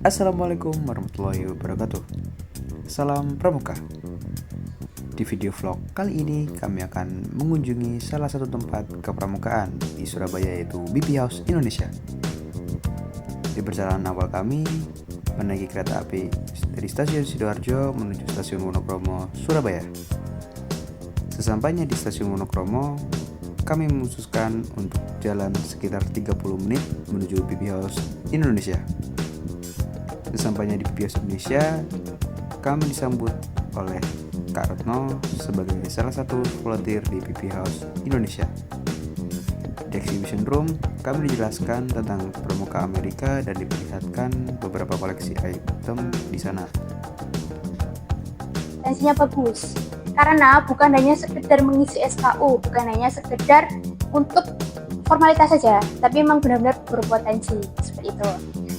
Assalamualaikum warahmatullahi wabarakatuh. Salam Pramuka. Di video vlog kali ini kami akan mengunjungi salah satu tempat kepramukaan di Surabaya, yaitu BP House Indonesia. Di perjalanan awal kami menaiki kereta api dari stasiun Sidoarjo menuju stasiun Wonokromo, Surabaya. Sesampainya di stasiun Wonokromo, kami memutuskan untuk jalan sekitar 30 menit menuju BP House Indonesia. Sesampainya di BP House Indonesia, kami disambut oleh Kak Retno sebagai salah satu volunteer di BP House Indonesia. Di exhibition room, kami dijelaskan tentang pramuka Amerika dan diperlihatkan beberapa koleksi item di sana. Potensinya bagus, karena bukan hanya sekedar mengisi SKU, bukan hanya sekedar untuk formalitas saja, tapi memang benar-benar berpotensi seperti itu.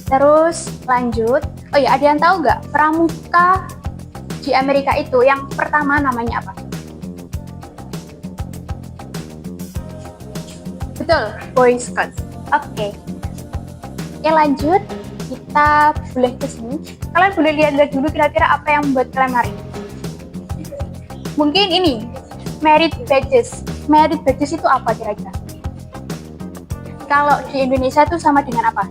Terus lanjut, oh ya, ada yang tahu nggak pramuka di Amerika itu yang pertama namanya apa? Betul, Boy Scouts. Oke, lanjut, kita boleh ke sini. Kalian boleh lihat dulu kira-kira apa yang membuat kalian lari. Mungkin ini, merit badges. Merit badges itu apa kira-kira? Kalau di Indonesia itu sama dengan apa?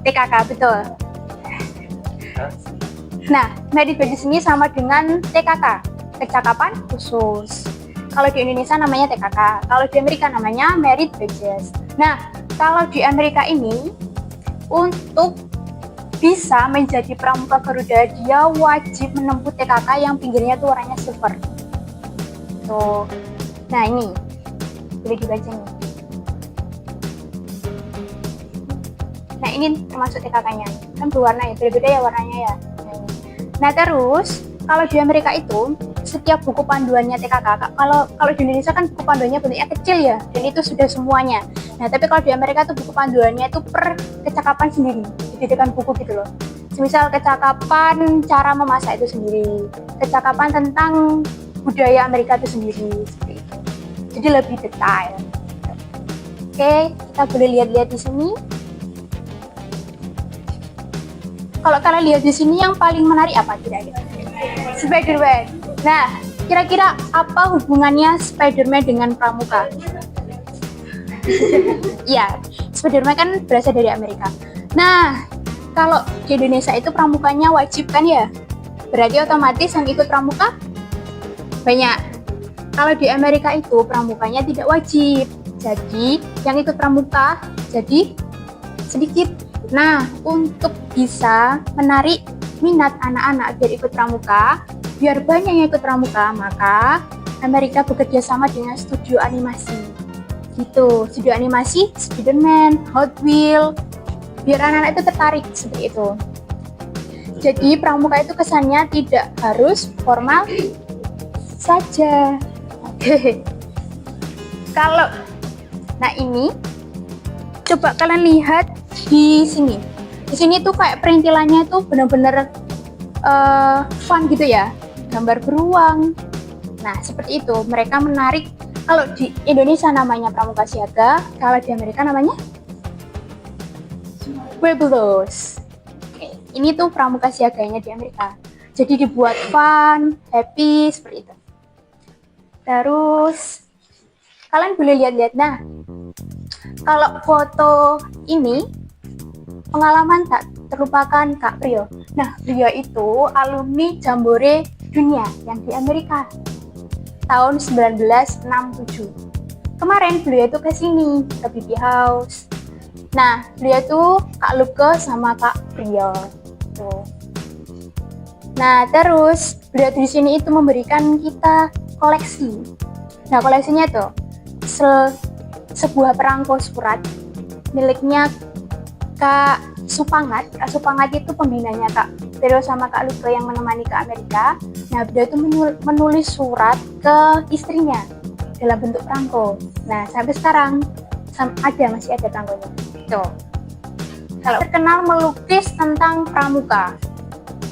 TKK, betul. Nah, merit badges ini sama dengan TKK, kecakapan khusus. Kalau di Indonesia namanya TKK, kalau di Amerika namanya merit badges. Nah, kalau di Amerika ini, untuk bisa menjadi pramuka Garuda, dia wajib menempuh TKK yang pinggirnya tuh warnanya silver. Tuh. Nah, ini boleh dibaca nih. Nah, ini termasuk TKK-nya. Kan berwarna ya, beda-beda ya warnanya ya. Nah, terus kalau di Amerika itu setiap buku panduannya TKK, kalau di Indonesia kan buku panduannya bentuknya kecil ya, dan itu sudah semuanya. Nah, tapi kalau di Amerika tuh buku panduannya itu per kecakapan sendiri, dijadikan buku gitu loh. Misal kecakapan cara memasak itu sendiri, kecakapan tentang budaya Amerika itu sendiri, seperti itu. Jadi lebih detail. Oke, kita boleh lihat-lihat di sini. Kalau kalian lihat di sini yang paling menarik apa kira-kira? Spider-Man. Nah, kira-kira apa hubungannya Spider-Man dengan pramuka? Ya, Spider-Man kan berasal dari Amerika. Nah, kalau di Indonesia itu pramukanya wajib kan ya? Berarti otomatis yang ikut pramuka banyak. Kalau di Amerika itu pramukanya tidak wajib. Jadi, yang ikut pramuka jadi sedikit. Nah, untuk bisa menarik minat anak-anak biar ikut pramuka, biar banyak yang ikut pramuka, maka Amerika bekerja sama dengan studio animasi. Gitu, studio animasi, Spider-Man, Hot Wheels, biar anak-anak itu tertarik seperti itu. Jadi pramuka itu kesannya tidak harus formal saja. Kalau, nah ini, coba kalian lihat di sini. Di sini tuh kayak perintilannya tuh benar-benar fun gitu ya, gambar beruang. Nah, seperti itu. Mereka menarik. Kalau di Indonesia namanya pramuka siaga, kalau di Amerika namanya Pueblos. Oke, ini tuh pramuka siaganya di Amerika. Jadi dibuat fun, happy, seperti itu. Terus, kalian boleh lihat-lihat. Nah, kalau foto ini, pengalaman tak terlupakan Kak Priyo. Nah, Priyo itu alumni Jambore Dunia yang di Amerika tahun 1967. Kemarin beliau itu ke sini, ke BP House. Nah, beliau itu Kak Luke sama Kak Priyo. Tuh. Nah, terus beliau di sini itu memberikan kita koleksi. Nah, koleksinya tuh sebuah perangko surat miliknya Kak Supangat. Kak Supangat itu pembinanya Kak Priyo sama Kak Luke yang menemani ke Amerika. Nah, beliau itu menulis surat ke istrinya dalam bentuk perangko. Nah, sampai sekarang masih ada perangkonya. Tuh. Kalau terkenal melukis tentang pramuka.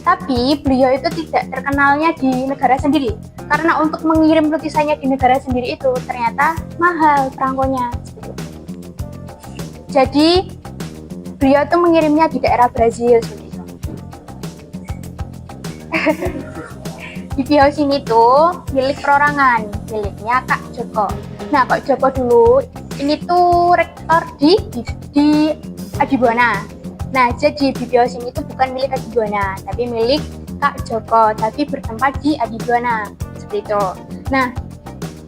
Tapi beliau itu tidak terkenalnya di negara sendiri. Karena untuk mengirim lukisannya di negara sendiri itu ternyata mahal perangkonya. Jadi beliau tuh mengirimnya di daerah Brazil seperti itu. BB House ini tuh milik perorangan, miliknya Kak Joko. Nah, Kak Joko dulu ini tuh rektor di Adibuana. Nah, jadi BB House ini tuh bukan milik Adibuana, tapi milik Kak Joko, tapi bertempat di Adibuana seperti itu. Nah,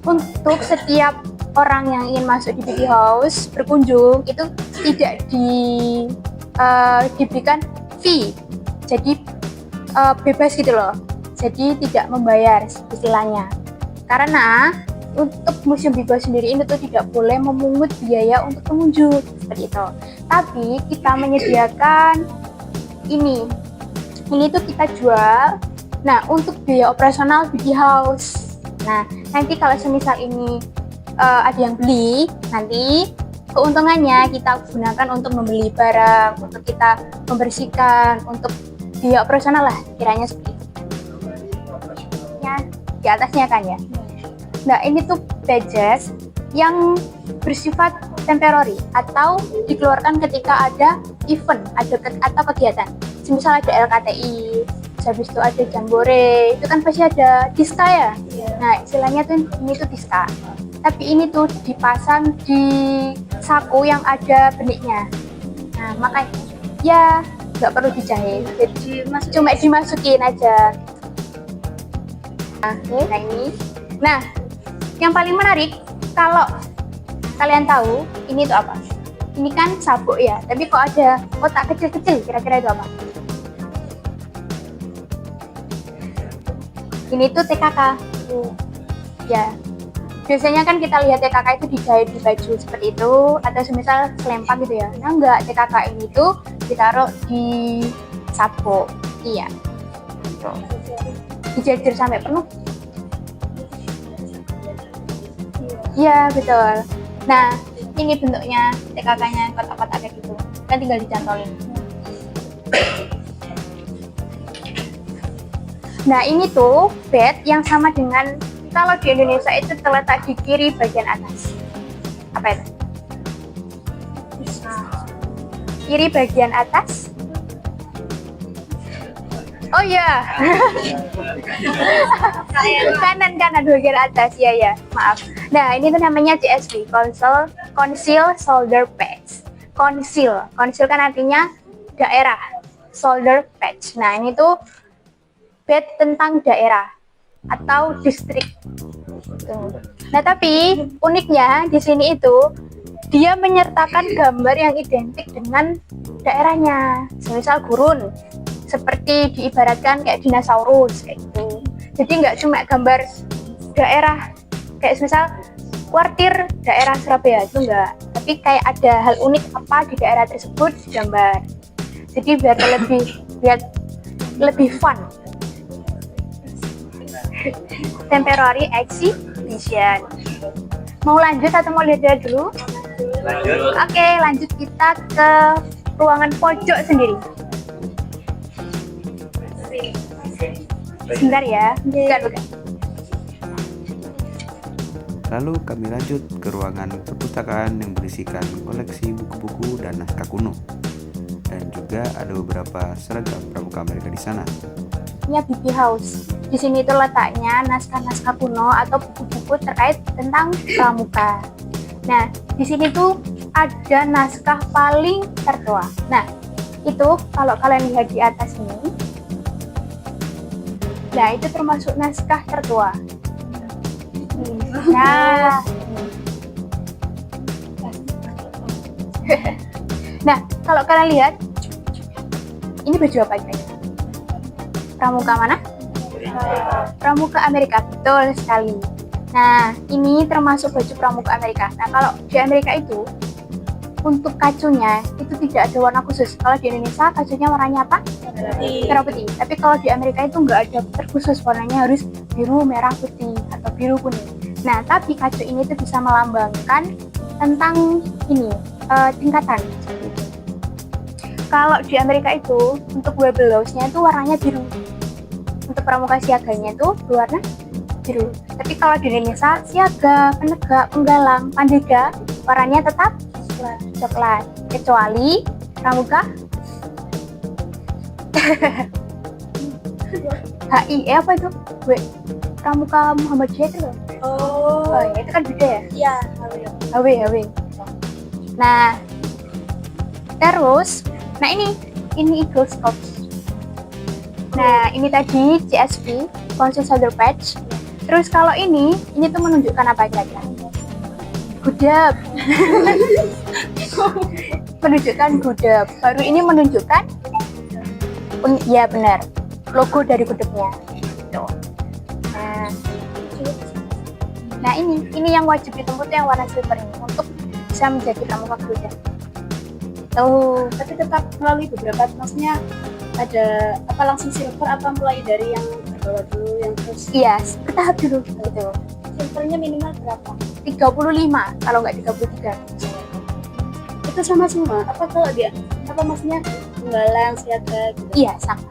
untuk setiap orang yang ingin masuk di BB House berkunjung itu tidak diberikan fee, jadi bebas gitu loh. Jadi tidak membayar istilahnya. Karena untuk Museum BB House sendiri ini tuh tidak boleh memungut biaya untuk pengunjung seperti itu. Tapi kita menyediakan ini tuh kita jual. Nah, untuk biaya operasional BB House. Nah, nanti kalau semisal ini ada yang beli, nanti keuntungannya kita gunakan untuk membeli barang, untuk kita membersihkan, untuk biaya operasional lah, kiranya seperti itu. Ya, di atasnya kan ya. Nah, ini tuh badges yang bersifat temporary atau dikeluarkan ketika ada event, atau kegiatan. Misal ada LKTI, habis itu ada Jambore, itu kan pasti ada diska ya. Nah, istilahnya tuh ini tuh diska. Tapi ini tuh dipasang di saku yang ada beniknya. Nah, makanya ya nggak perlu dijahit, jadi cuma dimasukin aja. Nah, ini. Nah, yang paling menarik kalau kalian tahu ini tuh apa? Ini kan sabuk ya, tapi kok ada kotak kecil-kecil, kira-kira itu apa? Ini tuh TKK. Ya. Biasanya kan kita lihat TKK itu dijahit di baju seperti itu, atau semisal selempang gitu ya. Nah, enggak, TKK ini tuh ditaruh di sabuk. Iya. Tuh. Dijajir sampai penuh. Iya, betul. Nah, ini bentuknya TKK-nya kotak-kotak kayak gitu. Kan tinggal dicantolin. Nah, ini tuh bed yang sama dengan kalau di Indonesia itu terletak di kiri bagian atas. Apa itu? Kiri bagian atas. Oh iya. kanan bagian atas ya. Maaf. Nah, ini tuh namanya CSP, Conceal Shoulder Pads. Conceal kan artinya daerah. Shoulder pads. Nah, ini tuh bed tentang daerah atau distrik. Nah, tapi uniknya di sini itu dia menyertakan gambar yang identik dengan daerahnya. Semisal gurun, seperti diibaratkan kayak dinosaurus kayak gitu. Jadi nggak cuma gambar daerah kayak misal kuartir daerah Surabaya itu enggak, tapi kayak ada hal unik apa di daerah tersebut digambar. Jadi biar lebih fun. Temporary exhibition. Mau lanjut atau mau lihat dulu? Lanjut. Oke, lanjut kita ke ruangan pojok sendiri. Sebentar ya. Bukan. Lalu kami lanjut ke ruangan perpustakaan yang berisikan koleksi buku-buku dan naskah kuno. Dan juga ada beberapa seragam pramuka Amerika di sana. Ini BB House. Di sini itu letaknya naskah-naskah kuno atau buku-buku terkait tentang pramuka. Nah, di sini tuh ada naskah paling tertua. Nah, itu kalau kalian lihat di atas ini, nah itu termasuk naskah tertua. Nah, nah kalau kalian lihat, ini baju apa ini? Pramuka mana? Pramuka Amerika, betul sekali. Nah, ini termasuk baju pramuka Amerika. Nah, kalau di Amerika itu untuk kacunya itu tidak ada warna khusus. Kalau di Indonesia kacunya warnanya apa? Merah putih. Tapi kalau di Amerika itu nggak ada terkhusus, warnanya harus biru, merah, putih atau biru kuning. Nah, tapi kacu ini tuh bisa melambangkan tentang ini tingkatan. Kalau di Amerika itu untuk webelos-nya itu warnanya biru. Untuk pramuka siaganya itu berwarna biru. Tapi kalau di Indonesia siaga, penegak, penggalang, pandega warnanya tetap coklat. Kecuali Pramuka HI apa itu? Pramuka Muhammadiyah itu loh. Oh ya, itu kan beda ya? Iya, HW. Nah, terus, ini Eagle Scouts. Nah, ini tadi CSP, Council Shoulder Patch. Terus kalau ini tuh menunjukkan apa kira-kira? Gudap. Menunjukkan gudap. Baru ini menunjukkan, ya benar, logo dari gudapnya. Tuh. Nah ini yang wajib ditempuh tuh yang warna silver ini untuk bisa menjadi pramuka gudap. Tuh. tapi tetap melalui beberapa, maksudnya ada apa langsung silver atau mulai dari yang bawah dulu yang terus Iya, bertahap dulu gitu. silvernya minimal berapa? 35 kalau nggak 33. Itu sama semua? Apa kalau dia apa maksudnya tunggalan, siaga gitu? Iya, sama.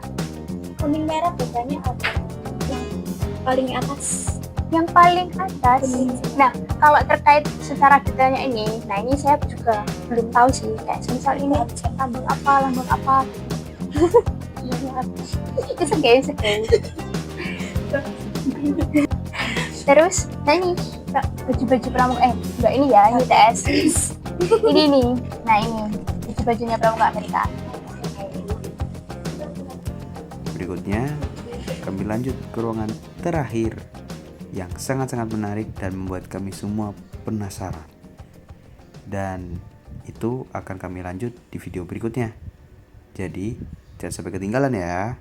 Kuning merah bedanya apa? Yang paling atas. Yang paling atas. Nah, kalau terkait secara detailnya ini saya juga belum tahu sih. Kayak misal ini lambang apa. It's okay. Terus, ini baju-baju pramuka enggak ini ya, ini TS. ini nih. Nah, ini baju-bajunya pramuka Amerika. Berikutnya, kami lanjut ke ruangan terakhir yang sangat-sangat menarik dan membuat kami semua penasaran. Dan itu akan kami lanjut di video berikutnya. Jadi, jangan sampai ketinggalan ya.